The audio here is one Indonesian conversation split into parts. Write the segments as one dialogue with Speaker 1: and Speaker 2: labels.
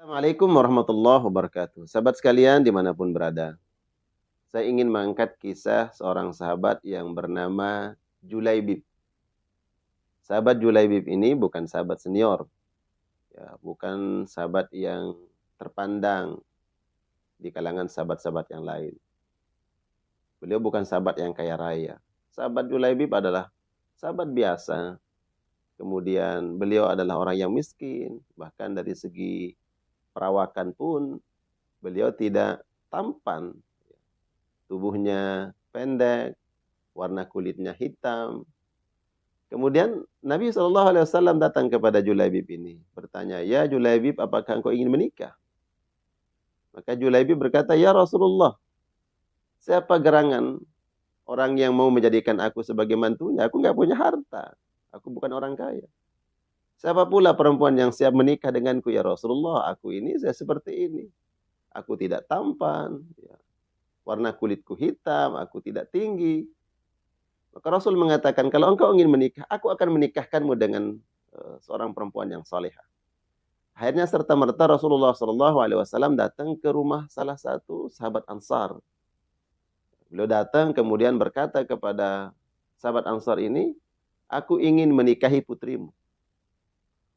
Speaker 1: Assalamualaikum warahmatullahi wabarakatuh. Sahabat sekalian dimanapun berada, saya ingin mengangkat kisah seorang sahabat yang bernama Julaibib. Sahabat Julaibib ini bukan sahabat senior, ya, bukan sahabat yang terpandang di kalangan sahabat-sahabat yang lain. Beliau bukan sahabat yang kaya raya. Sahabat Julaibib adalah sahabat biasa. Kemudian beliau adalah orang yang miskin, bahkan dari segi perawakan pun beliau tidak tampan. Tubuhnya pendek, warna kulitnya hitam. Kemudian Nabi SAW datang kepada Julaibib ini, bertanya, "Ya Julaibib, apakah engkau ingin menikah?" Maka Julaibib berkata, "Ya Rasulullah, siapa gerangan orang yang mau menjadikan aku sebagai mantunya? Aku nggak punya harta. Aku bukan orang kaya. Siapa pula perempuan yang siap menikah denganku ya Rasulullah? Aku ini saya seperti ini. Aku tidak tampan, ya. Warna kulitku hitam, aku tidak tinggi." Maka Rasul mengatakan, "Kalau engkau ingin menikah, aku akan menikahkanmu dengan seorang perempuan yang salehah." Akhirnya serta-merta Rasulullah SAW datang ke rumah salah satu sahabat Ansar. Beliau datang kemudian berkata kepada sahabat Ansar ini, "Aku ingin menikahi putrimu."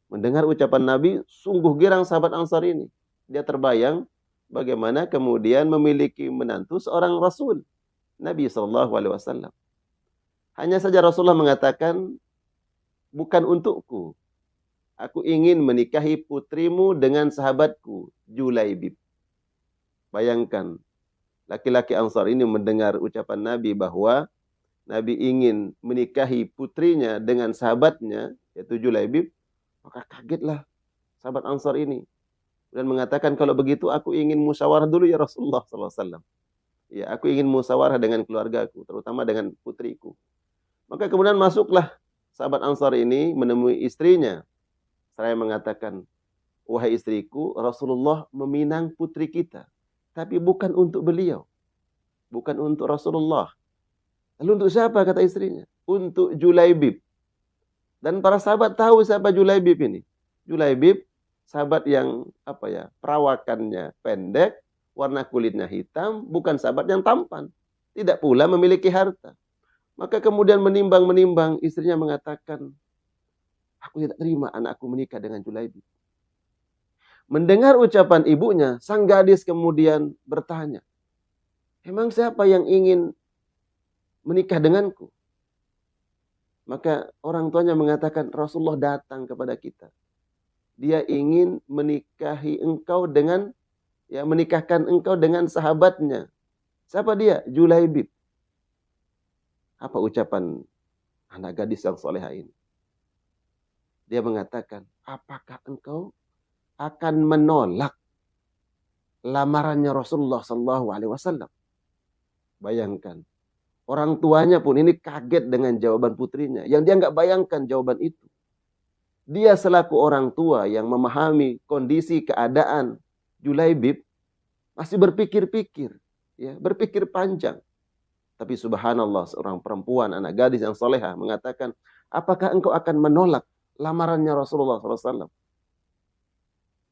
Speaker 1: Mendengar ucapan Nabi, sungguh girang sahabat Ansar ini. Dia terbayang bagaimana kemudian memiliki menantu seorang Rasul, Nabi SAW. Hanya saja Rasulullah mengatakan, "Bukan untukku. Aku ingin menikahi putrimu dengan sahabatku, Julaibib." Bayangkan, laki-laki Ansar ini mendengar ucapan Nabi bahwa Nabi ingin menikahi putrinya dengan sahabatnya, yaitu Julaibib. Maka kagetlah sahabat Ansar ini. Dan mengatakan, "Kalau begitu aku ingin musyawarah dulu ya Rasulullah SAW. Ya, aku ingin musyawarah dengan keluargaku, terutama dengan putriku." Maka kemudian masuklah sahabat Ansar ini menemui istrinya. Seraya mengatakan, "Wahai istriku, Rasulullah meminang putri kita. Tapi bukan untuk beliau. Bukan untuk Rasulullah." Lalu untuk siapa kata istrinya? "Untuk Julaibib." Dan para sahabat tahu siapa Julaibib ini. Julaibib, sahabat yang perawakannya pendek, warna kulitnya hitam, bukan sahabat yang tampan. Tidak pula memiliki harta. Maka kemudian menimbang-menimbang, istrinya mengatakan, "Aku tidak terima anakku menikah dengan Julaibib." Mendengar ucapan ibunya, sang gadis kemudian bertanya, "Emang siapa yang ingin menikah denganku?" Maka orang tuanya mengatakan, "Rasulullah datang kepada kita. Dia ingin menikahi engkau dengan, menikahkan engkau dengan sahabatnya." Siapa dia? Julaibib. Apa ucapan anak gadis yang soleha ini? Dia mengatakan, "Apakah engkau akan menolak lamarannya Rasulullah SAW?" Bayangkan. Orang tuanya pun ini kaget dengan jawaban putrinya. Yang dia nggak bayangkan jawaban itu. Dia selaku orang tua yang memahami kondisi keadaan Julaibib, masih berpikir-pikir, ya, berpikir panjang. Tapi subhanallah, seorang perempuan, anak gadis yang solehah mengatakan, "Apakah engkau akan menolak lamarannya Rasulullah SAW?"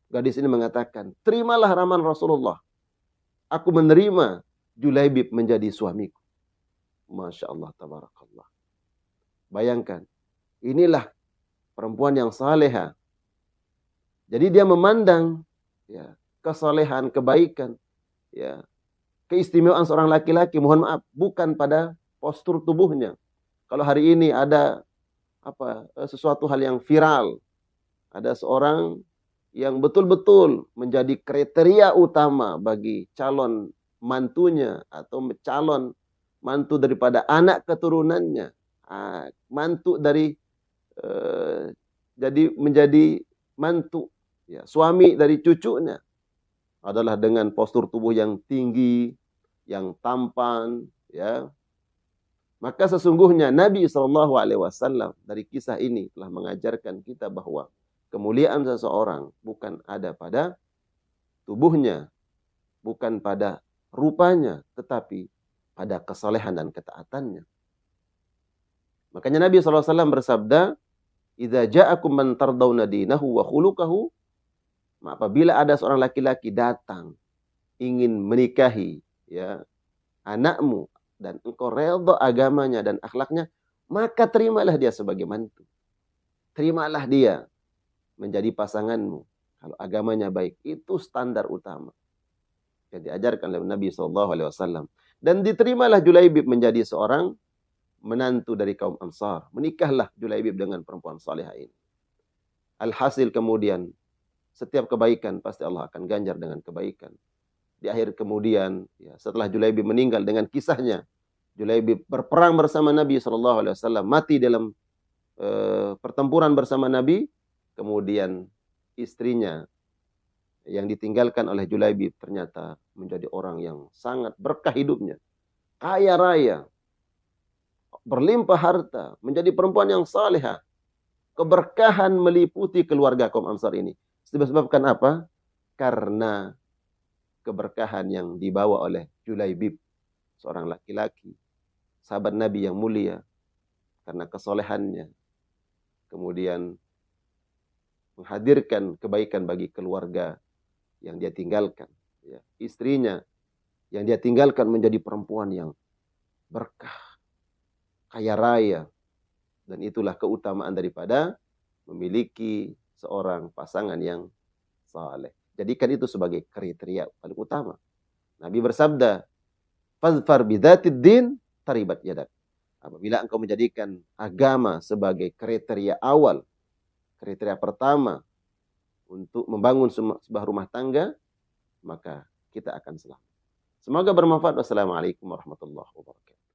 Speaker 1: Gadis ini mengatakan, "Terimalah lamaran Rasulullah. Aku menerima Julaibib menjadi suamiku." Masya Allah, tabarakallah. Bayangkan, inilah perempuan yang saleha. Jadi dia memandang, ya, kesolehan, kebaikan, ya, keistimewaan seorang laki-laki, mohon maaf, bukan pada postur tubuhnya. Kalau hari ini ada sesuatu hal yang viral, ada seorang yang betul-betul menjadi kriteria utama bagi calon mantunya atau calon mantu daripada anak keturunannya, mantu dari jadi menjadi mantu, ya, suami dari cucunya, adalah dengan postur tubuh yang tinggi, yang tampan, ya. Maka sesungguhnya Nabi SAW dari kisah ini telah mengajarkan kita bahwa kemuliaan seseorang bukan ada pada tubuhnya, bukan pada rupanya, tetapi pada kesalehan dan ketaatannya. Makanya Nabi SAW bersabda, "Idza ja'akum man tardawna dinahu wa khuluquhu." Apabila ada seorang laki-laki datang ingin menikahi ya anakmu dan engkau redha agamanya dan akhlaknya, maka terimalah dia sebagai mantu. Terimalah dia menjadi pasanganmu. Kalau agamanya baik, itu standar utama yang diajarkan oleh Nabi SAW. Dan diterimalah Julaibib menjadi seorang menantu dari kaum Ansar. Menikahlah Julaibib dengan perempuan salihah ini. Alhasil kemudian, setiap kebaikan pasti Allah akan ganjar dengan kebaikan. Di akhir kemudian, ya, setelah Julaibib meninggal dengan kisahnya, Julaibib berperang bersama Nabi SAW, mati dalam pertempuran bersama Nabi. Kemudian istrinya yang ditinggalkan oleh Julaibib ternyata menjadi orang yang sangat berkah hidupnya. Kaya raya, berlimpah harta, menjadi perempuan yang salihah. Keberkahan meliputi keluarga kaum Ansar ini. Disebabkan apa? Karena keberkahan yang dibawa oleh Julaibib, seorang laki-laki, sahabat Nabi yang mulia, karena kesolehannya. Kemudian menghadirkan kebaikan bagi keluarga yang dia tinggalkan. Ya, istrinya yang dia tinggalkan menjadi perempuan yang berkah, kaya raya. Dan itulah keutamaan daripada memiliki seorang pasangan yang saleh. Jadikan itu sebagai kriteria paling utama. Nabi bersabda, "Fazfar bidzatid din taribat yadak." Apabila engkau menjadikan agama sebagai kriteria awal, kriteria pertama untuk membangun sebuah rumah tangga, maka kita akan selamat. Semoga bermanfaat. Wassalamualaikum warahmatullahi wabarakatuh.